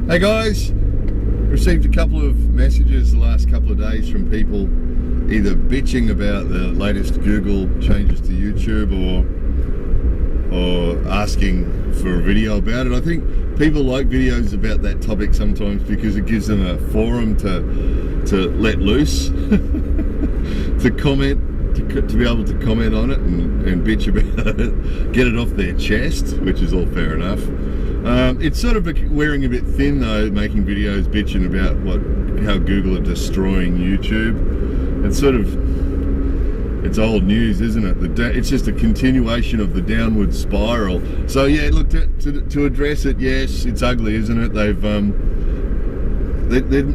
Hey guys, received a couple of messages the last couple of days from people either bitching about the latest Google changes to YouTube or asking for a video about it. I think people like videos about that topic sometimes because it gives them a forum to let loose, to comment, to be able to comment on it and bitch about it, get it off their chest, which is all fair enough. It's sort of wearing a bit thin though, making videos bitching about how Google are destroying YouTube. It's old news, isn't it? It's just a continuation of the downward spiral. So yeah, look, to address it, yes, it's ugly, isn't it? They're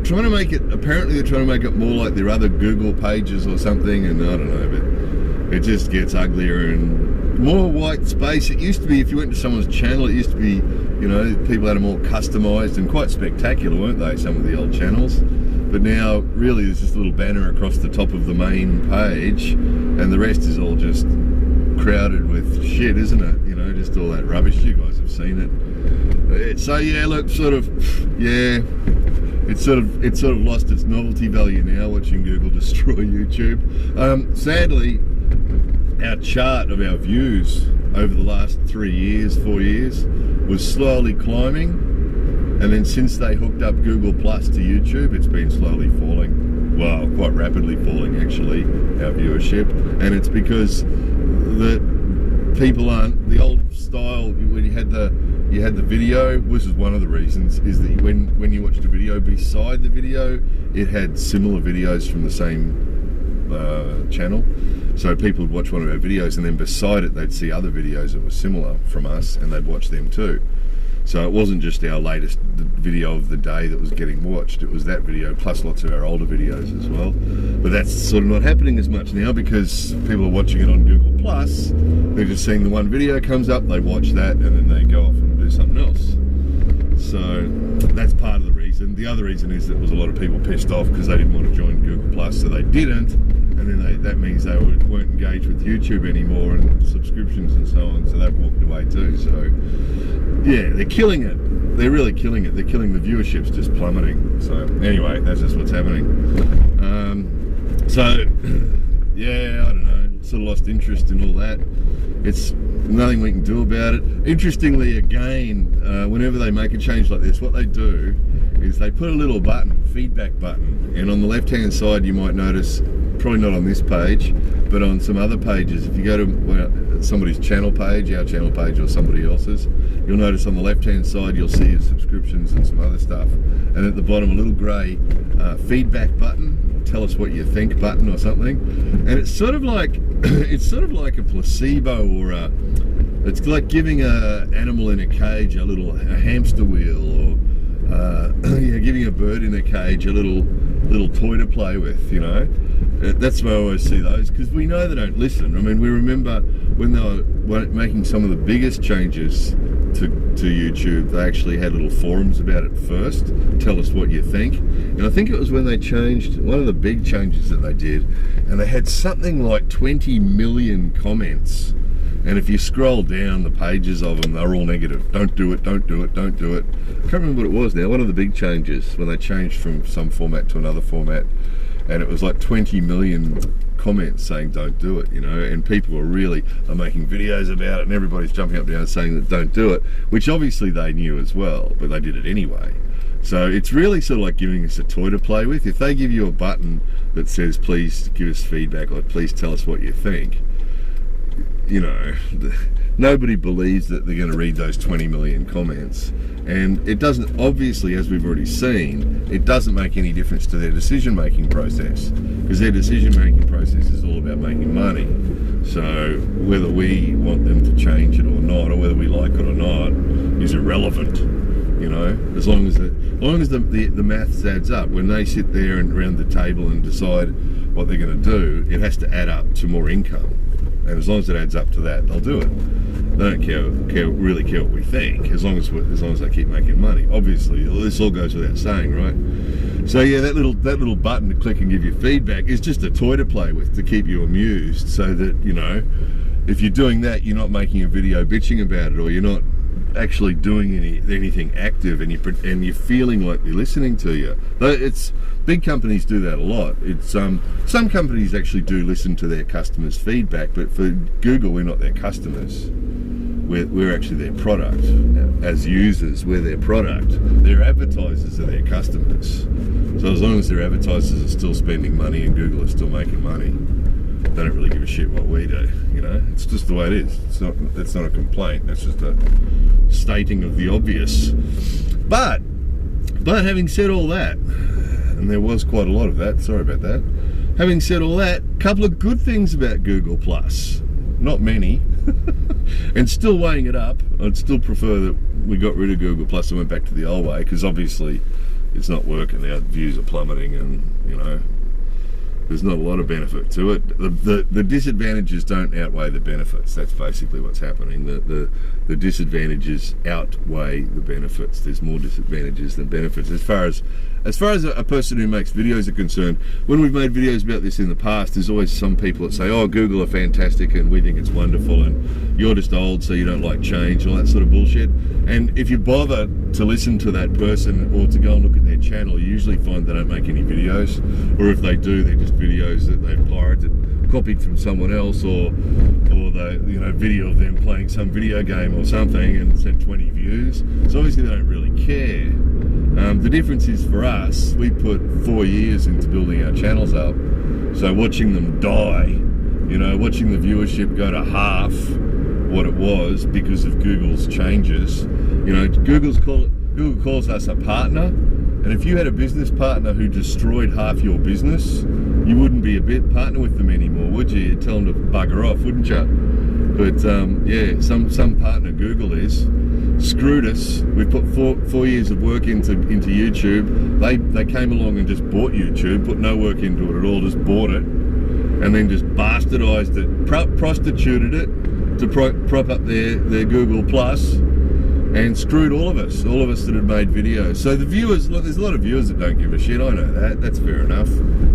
trying to make it, apparently they're trying to make it more like their other Google pages or something, and I don't know, but it just gets uglier and more white space. It used to be, if you went to someone's channel, it used to be, you know, people had them all customized and quite spectacular, weren't they, some of the old channels? But now, really, there's just a little banner across the top of the main page, and the rest is all just crowded with shit, isn't it? You know, just all that rubbish. You guys have seen it. So yeah, look, yeah, it's sort of lost its novelty value now, watching Google destroy YouTube. Sadly, our chart of our views over the last 4 years was slowly climbing, and then since they hooked up Google Plus to YouTube, it's been slowly falling. Well, quite rapidly falling actually, our viewership, and it's because the people aren't the old style. When you had the video, this is one of the reasons, is that when you watched a video, beside the video it had similar videos from the same channel. So people would watch one of our videos, and then beside it they'd see other videos that were similar from us, and they'd watch them too. So it wasn't just our latest video of the day that was getting watched, it was that video plus lots of our older videos as well. But that's sort of not happening as much now because people are watching it on Google Plus. They're just seeing the one video comes up, they watch that, and then they go off and do something else. So that's part of the reason. The other reason is that there was a lot of people pissed off because they didn't want to join Google Plus, so they didn't. And then that means they weren't engaged with YouTube anymore and subscriptions and so on, so they've walked away too. So yeah, they're killing it. They're really killing it. They're killing the viewership's just plummeting. So anyway, that's just what's happening. So yeah, I don't know, sort of lost interest in all that. It's nothing we can do about it. Interestingly, again, whenever they make a change like this, what they do is they put a little button, feedback button, and on the left hand side you might notice, probably not on this page, but on some other pages, if you go to somebody's channel page, our channel page or somebody else's, you'll notice on the left hand side you'll see your subscriptions and some other stuff, and at the bottom a little grey feedback button, tell us what you think button or something. And it's sort of like a placebo, or it's like giving an animal in a cage a hamster wheel, or giving a bird in a cage a little toy to play with, you know. That's why I always see those, because we know they don't listen. I mean, we remember when they were making some of the biggest changes to YouTube, they actually had little forums about it first. Tell us what you think. And I think it was when they changed, one of the big changes that they did, and they had something like 20 million comments. And if you scroll down the pages of them, they're all negative. Don't do it, don't do it, don't do it. I can't remember what it was now. One of the big changes, when they changed from some format to another format, and it was like 20 million comments saying don't do it, you know, and people are making videos about it, and everybody's jumping up and down saying that don't do it, which obviously they knew as well, but they did it anyway. So it's really sort of like giving us a toy to play with. If they give you a button that says please give us feedback, or please tell us what you think, you know, nobody believes that they're going to read those 20 million comments. And it doesn't, obviously, as we've already seen, it doesn't make any difference to their decision-making process, because their decision-making process is all about making money. So whether we want them to change it or not, or whether we like it or not, is irrelevant. You know, as long as the maths adds up. When they sit there and around the table and decide what they're going to do, it has to add up to more income. And as long as it adds up to that, they'll do it. They don't really care what we think, as long as they keep making money. Obviously, this all goes without saying, right? So yeah, that little button to click and give you feedback is just a toy to play with, to keep you amused, so that, you know, if you're doing that, you're not making a video bitching about it, or you're not actually doing anything active, and you're feeling like they're listening to you. It's big companies do that a lot. It's some companies actually do listen to their customers' feedback, but for Google, we're not their customers. We're actually their product. As users, we're their product. Their advertisers are their customers. So as long as their advertisers are still spending money and Google is still making money, they don't really give a shit what we do. You know, it's just the way it is. That's not a complaint. That's just a stating of the obvious. But having said all that, and there was quite a lot of that. Sorry about that. Having said all that, a couple of good things about Google Plus. Not many. And still weighing it up, I'd still prefer that we got rid of Google Plus and went back to the old way, because obviously it's not working. Our views are plummeting, and you know, there's not a lot of benefit to it. The disadvantages don't outweigh the benefits. That's basically what's happening. The disadvantages outweigh the benefits. There's more disadvantages than benefits. As far as a person who makes videos are concerned, when we've made videos about this in the past, there's always some people that say, oh, Google are fantastic and we think it's wonderful and you're just old so you don't like change, all that sort of bullshit. And if you bother to listen to that person or to go and look at their channel, you usually find they don't make any videos, or if they do, they're just videos that they've pirated, copied from someone else, or the video of them playing some video game or something and sent 20 views. So obviously they don't really care. The difference is for us, we put 4 years into building our channels up. So watching them die, watching the viewership go to half what it was because of Google's changes. Google calls us a partner, and if you had a business partner who destroyed half your business, you wouldn't be a bit partner with them anymore, would you? You'd tell them to bugger off, wouldn't you? But yeah, some partner Google is screwed us. We've put four years of work into YouTube. They came along and just bought YouTube, put no work into it at all, just bought it, and then just bastardized it, prostituted it to prop up their Google Plus, and screwed all of us that had made videos. So the viewers, look, there's a lot of viewers that don't give a shit. I know that. That's fair enough.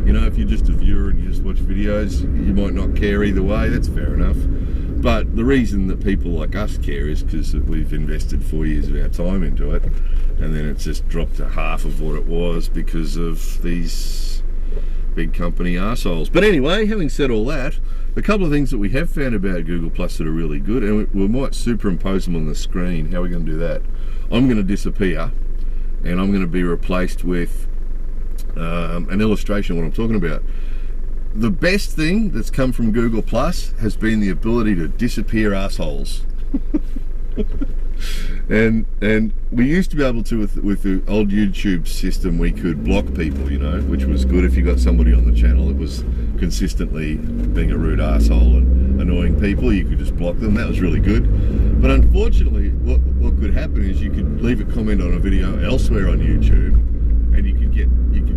If you're just a viewer and you just watch videos, you might not care either way. That's fair enough. But the reason that people like us care is because we've invested 4 years of our time into it, and then it's just dropped to half of what it was because of these big company arseholes. But anyway, having said all that, a couple of things that we have found about Google Plus that are really good, and we might superimpose them on the screen. How are we going to do that? I'm going to disappear, and I'm going to be replaced with an illustration of what I'm talking about. The best thing that's come from Google Plus has been the ability to disappear assholes. and we used to be able to, with the old YouTube system, we could block people, which was good if you got somebody on the channel that was consistently being a rude asshole and annoying people. You could just block them. That was really good. But unfortunately, what could happen is you could leave a comment on a video elsewhere on YouTube, and you could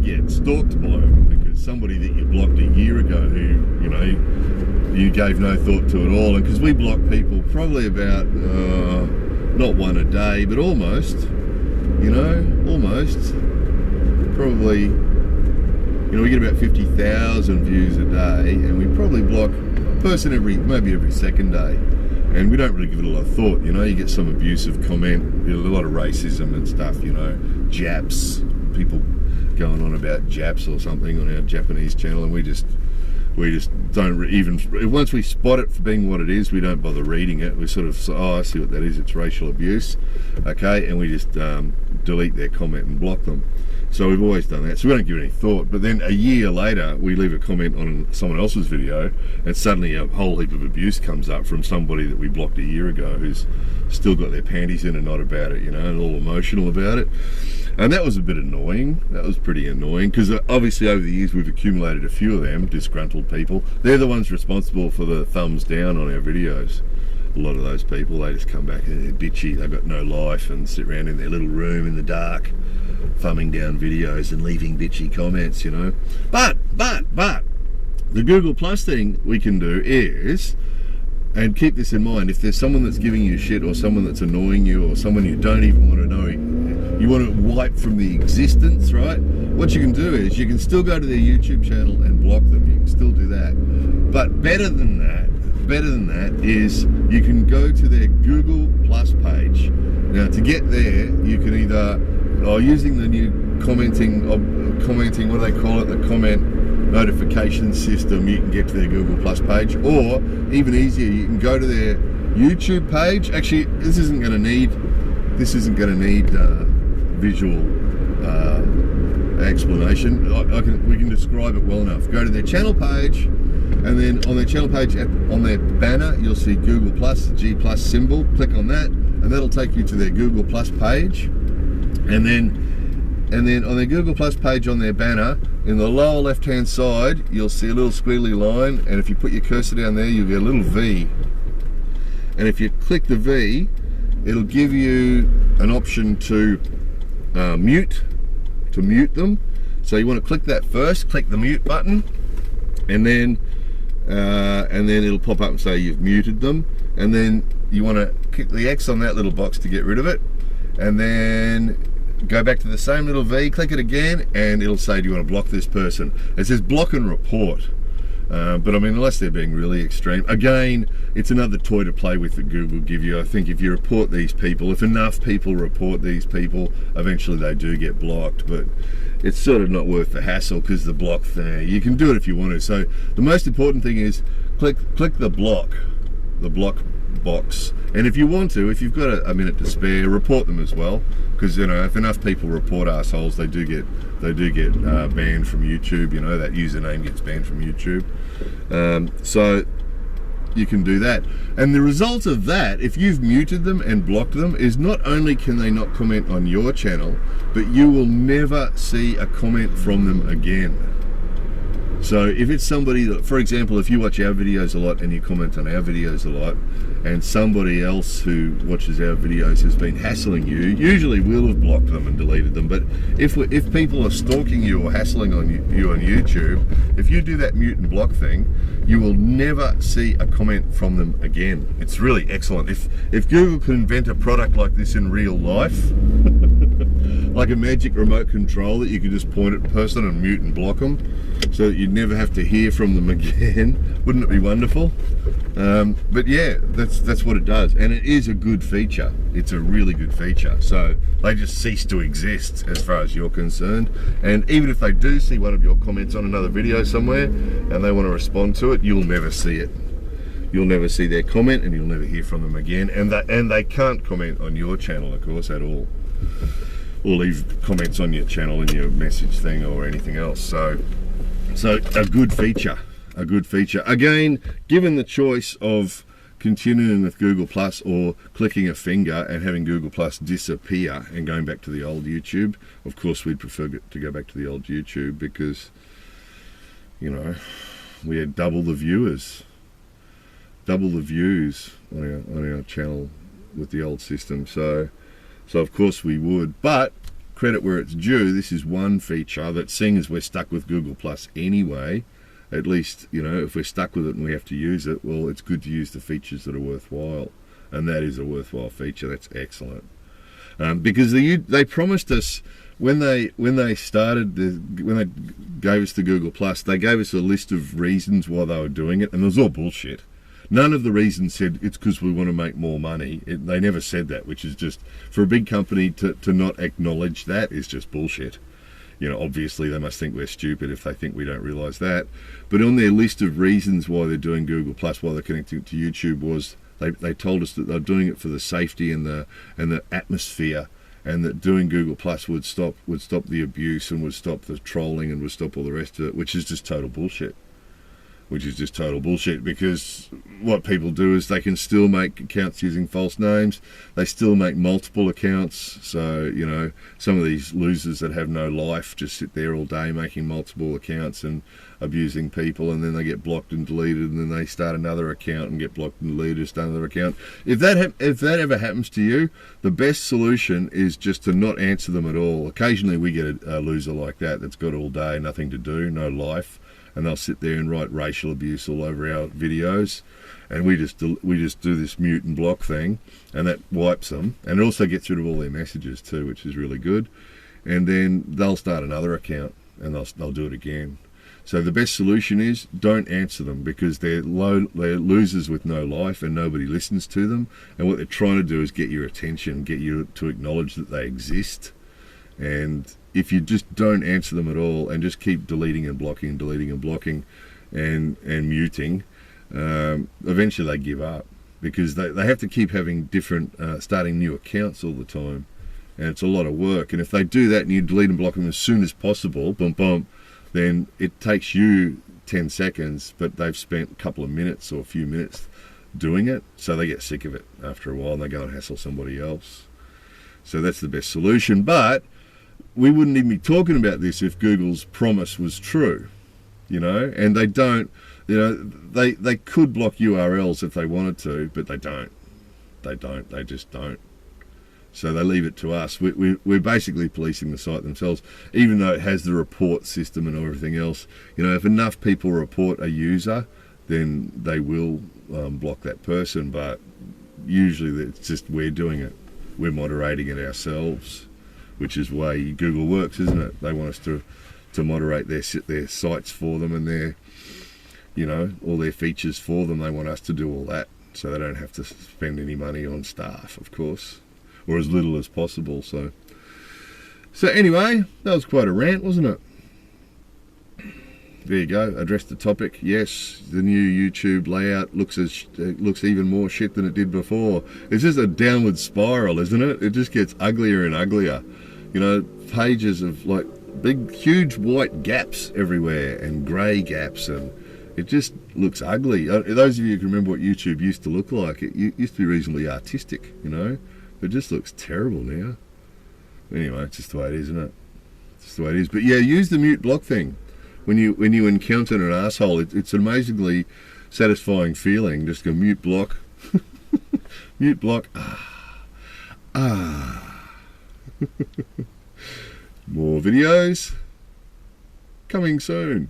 get stalked by them, because somebody that you blocked a year ago who you gave no thought to at all. And because we block people probably about not one a day, but almost probably, we get about 50,000 views a day, and we probably block a person maybe every second day, and we don't really give it a lot of thought. You get some abusive comment, a lot of racism and stuff, Japs, people going on about Japs or something on our Japanese channel, and we just don't even, once we spot it for being what it is, we don't bother reading it. We sort of, I see what that is, it's racial abuse, okay, and we just delete their comment and block them. So we've always done that, so we don't give it any thought. But then a year later, we leave a comment on someone else's video, and suddenly a whole heap of abuse comes up from somebody that we blocked a year ago, who's still got their panties in a knot about it, and all emotional about it. And that was a bit annoying. That was pretty annoying, because obviously over the years we've accumulated a few of them, disgruntled people. They're the ones responsible for the thumbs down on our videos. A lot of those people, they just come back and they're bitchy, they've got no life, and sit around in their little room in the dark, thumbing down videos and leaving bitchy comments, But the Google Plus thing we can do is, and keep this in mind, if there's someone that's giving you shit, or someone that's annoying you, or someone you don't even want to know, you want to wipe from the existence, right? What you can do is you can still go to their YouTube channel and block them. You can still do that. But better than that is you can go to their Google Plus page Now to get there, you can either, using the new commenting, what do they call it, the comment notification system, you can get to their Google Plus page, or even easier, you can go to their YouTube page. Actually, this isn't going to need visual explanation. We can describe it well enough. Go to their channel page, and then on their channel page, on their banner, you'll see Google Plus, the G Plus symbol. Click on that, and that'll take you to their Google Plus page. And then on their Google Plus page, on their banner, in the lower left-hand side, you'll see a little squiggly line, and if you put your cursor down there, you'll get a little V. And if you click the V, it'll give you an option to mute them. So you want to click that first, click the mute button, and then it'll pop up and say you've muted them. And then you want to click the X on that little box to get rid of it, and then go back to the same little V, click it again, and it'll say, do you want to block this person? It says block and report. But I mean, unless they're being really extreme, again, it's another toy to play with that Google give you. I think if you report these people, if enough people report these people, eventually they do get blocked, but it's sort of not worth the hassle, because the block there, you can do it if you want to. So the most important thing is click the block box, and if you want to, if you've got a minute to spare, report them as well, because if enough people report assholes, they do get banned from YouTube. That username gets banned from YouTube. So you can do that, and the result of that, if you've muted them and blocked them, is not only can they not comment on your channel, but you will never see a comment from them again. So if it's somebody that, for example, if you watch our videos a lot and you comment on our videos a lot, and somebody else who watches our videos has been hassling you, usually we'll have blocked them and deleted them. But if people are stalking you or hassling you on YouTube, if you do that mute and block thing, you will never see a comment from them again. It's really excellent. If Google could invent a product like this in real life, like a magic remote control that you could just point at a person and mute and block them, so that you'd never have to hear from them again, wouldn't it be wonderful? But yeah, that's what it does, and it is a good feature. It's a really good feature. So they just cease to exist as far as you're concerned. And even if they do see one of your comments on another video somewhere and they want to respond to it, you'll never see it. You'll never see their comment, and you'll never hear from them again. And they can't comment on your channel, of course, at all, or leave comments on your channel in your message thing or anything else. So a good feature. Again, given the choice of continuing with Google Plus or clicking a finger and having Google Plus disappear and going back to the old YouTube, of course we'd prefer to go back to the old YouTube, because we had double the views on our channel with the old system. So of course we would, but credit where it's due, this is one feature that, seeing as we're stuck with Google Plus anyway, at least, if we're stuck with it and we have to use it, well, it's good to use the features that are worthwhile, and that is a worthwhile feature. That's excellent. Because they promised us when they gave us the Google Plus, they gave us a list of reasons why they were doing it, and it was all bullshit. None of the reasons said it's because we want to make more money. They never said that, which is just, for a big company to not acknowledge that is just bullshit. Obviously they must think we're stupid if they think we don't realise that. But on their list of reasons why they're doing Google Plus, why they're connecting to YouTube, was they told us that they're doing it for the safety and the atmosphere, and that doing Google Plus would stop the abuse and would stop the trolling and would stop all the rest of it, which is just total bullshit. Because what people do is they can still make accounts using false names. They still make multiple accounts. So, some of these losers that have no life just sit there all day making multiple accounts and abusing people, and then they get blocked and deleted, and then they start another account and get blocked and deleted, start another account. If that ever happens to you, the best solution is just to not answer them at all. Occasionally we get a loser like that that's got all day, nothing to do, no life, and they'll sit there and write racial abuse all over our videos, and we just do this mute and block thing, and that wipes them, and it also gets rid of all their messages too, which is really good. And then they'll start another account and they'll do it again. So the best solution is don't answer them, because they're losers with no life and nobody listens to them. And what they're trying to do is get your attention, get you to acknowledge that they exist. And if you just don't answer them at all and just keep deleting and blocking and deleting and blocking and muting, eventually they give up, because they have to keep having different, starting new accounts all the time. And it's a lot of work. And if they do that and you delete and block them as soon as possible, boom, boom, then it takes you 10 seconds, but they've spent a couple of minutes or a few minutes doing it. So they get sick of it after a while and they go and hassle somebody else. So that's the best solution. But we wouldn't even be talking about this if Google's promise was true, you know, and they don't, you know, they could block URLs if they wanted to, but they don't. They just don't. So they leave it to us. We're basically policing the site themselves, even though it has the report system and everything else. You know, if enough people report a user, then they will block that person. But usually it's just we're doing it. We're moderating it ourselves, which is the way Google works, isn't it? They want us to moderate their sites for them and their, you know, all their features for them. They want us to do all that, so they don't have to spend any money on staff, of course, or as little as possible. So anyway, that was quite a rant, wasn't it? There you go. Addressed the topic. Yes, the new YouTube layout looks even more shit than it did before. It's just a downward spiral, isn't it? It just gets uglier and uglier. You know, pages of like big, huge white gaps everywhere and grey gaps, and it just looks ugly. Those of you who can remember what YouTube used to look like, it used to be reasonably artistic, you know. It just looks terrible now. Anyway, it's just the way it is, isn't it? It's just the way it is. But yeah, use the mute block thing. When you encounter an asshole, it's an amazingly satisfying feeling. Just go mute block. Mute block. More videos coming soon.